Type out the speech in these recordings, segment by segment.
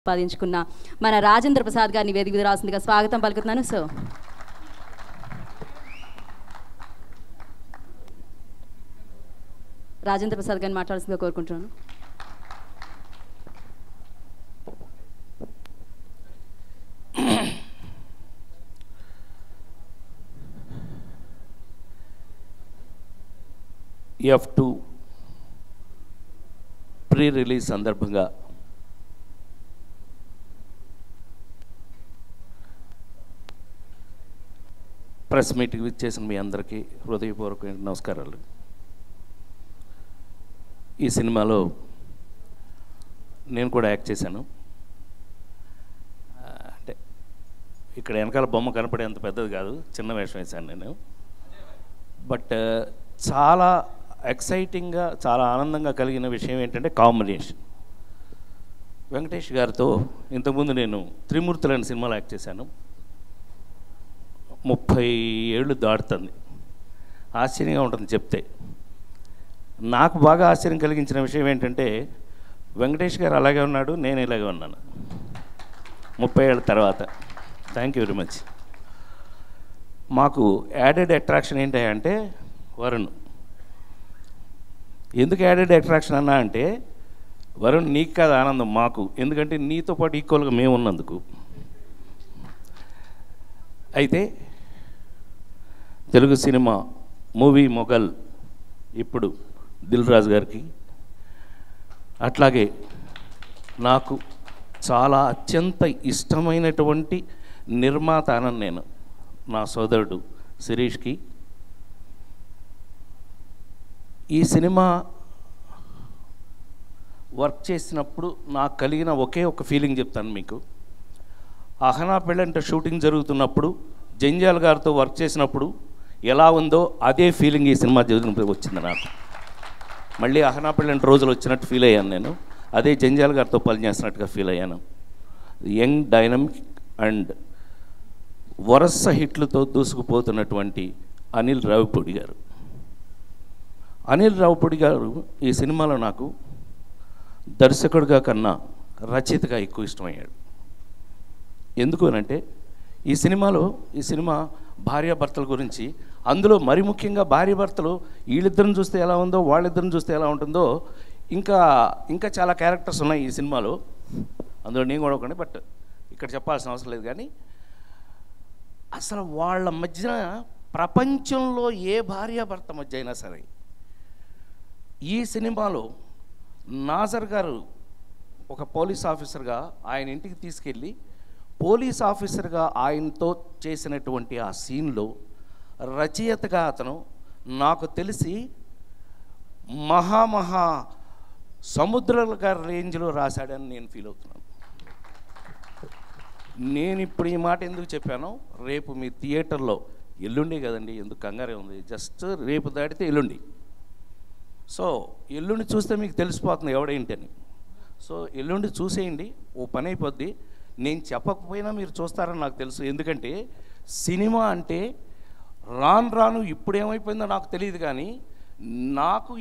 సంపాదించుకున్న మన రాజేంద్ర ప్రసాద్ గారిని వేదిక మీద రాసిందిగా స్వాగతం పలుకుతున్నాను. సో రాజేంద్ర ప్రసాద్ గారిని మాట్లాడాల్సిందిగా కోరుకుంటున్నాను. F2 ప్రీ రిలీజ్ సందర్భంగా ప్రెస్ మీట్కి విచ్చేసిన మీ అందరికీ హృదయపూర్వక నమస్కారాలు. ఈ సినిమాలో నేను కూడా యాక్ట్ చేశాను. అంటే ఇక్కడ వెనకాల బొమ్మ కనపడేంత పెద్దది కాదు, చిన్న వేషం వేశాను నేను. బట్ చాలా ఎక్సైటింగ్గా, చాలా ఆనందంగా కలిగిన విషయం ఏంటంటే కాంబినేషన్. వెంకటేష్ గారితో ఇంతకుముందు నేను త్రిమూర్తులు అనే సినిమాలో యాక్ట్ చేశాను. 30 ఏళ్ళు దాటుతుంది. ఆశ్చర్యంగా ఉంటుంది చెప్తే. నాకు బాగా ఆశ్చర్యం కలిగించిన విషయం ఏంటంటే వెంకటేష్ గారు అలాగే ఉన్నాడు, నేను ఇలాగే ఉన్నాను 30 ఏళ్ళ తర్వాత. Thank you very much. మాకు యాడెడ్ అట్రాక్షన్ ఏంటంటే వరుణ్. ఎందుకు యాడెడ్ అట్రాక్షన్ అన్నా అంటే వరుణ్ నీకు కాదు ఆనందం, మాకు. ఎందుకంటే నీతో పాటు ఈక్వల్గా మేము ఉన్నందుకు. అయితే తెలుగు సినిమా మూవీ మొఘల్ ఇప్పుడు దిల్ రాజు గారికి, అట్లాగే నాకు చాలా అత్యంత ఇష్టమైనటువంటి నిర్మాత అనను నేను, నా సోదరుడు శిరీష్కి. ఈ సినిమా వర్క్ చేసినప్పుడు నాకు కలిగిన ఒకే ఒక ఫీలింగ్ చెప్తాను మీకు. అహనా పెళ్ళంట షూటింగ్ జరుగుతున్నప్పుడు జంజాల్ గారితో వర్క్ చేసినప్పుడు ఎలా ఉందో అదే ఫీలింగ్ ఈ సినిమా వచ్చింది నాకు. మళ్ళీ అహనా పెళ్ళంట రోజులు వచ్చినట్టు ఫీల్ అయ్యాను నేను. అదే జంజాల్ గారితో పనిచేస్తున్నట్టుగా ఫీల్ అయ్యాను. యంగ్, డైనమిక్ అండ్ వరస హిట్లతో దూసుకుపోతున్నటువంటి అనిల్ రావిపూడి గారు. అనిల్ రావిపూడి గారు ఈ సినిమాలో నాకు దర్శకుడిగా కన్నా రచయితగా ఎక్కువ ఇష్టమయ్యాడు. ఎందుకు అనంటే ఈ సినిమా భార్యాభర్తల గురించి, అందులో మరి ముఖ్యంగా భార్యాభర్తలు వీళ్ళిద్దరిని చూస్తే ఎలా ఉందో వాళ్ళిద్దరిని చూస్తే ఎలా ఉంటుందో ఇంకా చాలా క్యారెక్టర్స్ ఉన్నాయి ఈ సినిమాలో. అందులో నేను కూడా ఒకటి, బట్ ఇక్కడ చెప్పాల్సిన అవసరం లేదు. కానీ అసలు వాళ్ళ మధ్యన ప్రపంచంలో ఏ భార్యాభర్త మధ్య అయినా సరే ఈ సినిమాలో నాజర్ గారు ఒక పోలీస్ ఆఫీసర్గా ఆయన ఇంటికి తీసుకెళ్ళి పోలీస్ ఆఫీసర్గా ఆయనతో చేసినటువంటి ఆ సీన్లో రచయితగా అతను నాకు తెలిసి మహా సముద్రాల గారి రేంజ్లో రాశాడని నేను ఫీల్ అవుతున్నాను. నేను ఇప్పుడు ఈ మాట ఎందుకు చెప్పానో, రేపు మీ థియేటర్లో ఎల్లుండి కదండి, ఎందుకు కంగారే ఉంది, జస్ట్ రేపు దాటితే ఎల్లుండి. సో ఎల్లుండి చూస్తే మీకు తెలిసిపోతుంది ఎవడేంటని. సో ఎల్లుండి చూసేయండి, ఓ పని అయిపోద్ది. నేను చెప్పకపోయినా మీరు చూస్తారని నాకు తెలుసు. ఎందుకంటే సినిమా అంటే రాను ఇప్పుడేమైపోయిందో నాకు తెలియదు, కానీ నాకు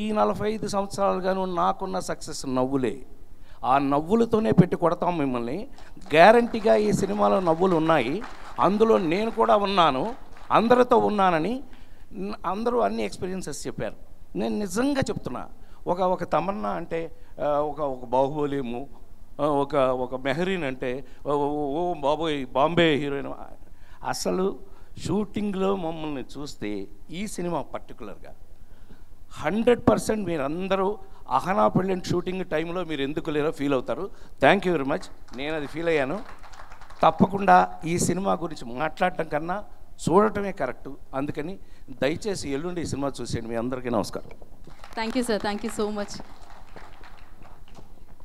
ఈ 45 సంవత్సరాలుగాను నాకున్న సక్సెస్ నవ్వులే. ఆ నవ్వులతోనే పెట్టి కొడతాం మిమ్మల్ని. గ్యారంటీగా ఈ సినిమాలో నవ్వులు ఉన్నాయి. అందులో నేను కూడా ఉన్నాను, అందరితో ఉన్నానని అందరూ అన్ని ఎక్స్పీరియన్సెస్ చెప్పారు. నేను నిజంగా చెప్తున్నా, ఒక తమన్నా అంటే ఒక బాహుబలేము, ఒక మెహరీన్ అంటే ఓ బాబోయ్ బాంబే హీరోయిన్. అసలు షూటింగ్లో మమ్మల్ని చూస్తే ఈ సినిమా పర్టికులర్గా 100% మీరందరూ అహనా పెళ్ళంట్ షూటింగ్ టైంలో మీరు ఎందుకు లేరో ఫీల్ అవుతారు. Thank you very much. నేను అది ఫీల్ అయ్యాను. తప్పకుండా ఈ సినిమా గురించి మాట్లాడటం కన్నా చూడటమే కరెక్టు. అందుకని దయచేసి ఎల్లుండి ఈ సినిమా చూసేయండి. మీ అందరికీ నమస్కారం. Thank you sir, thank you so much.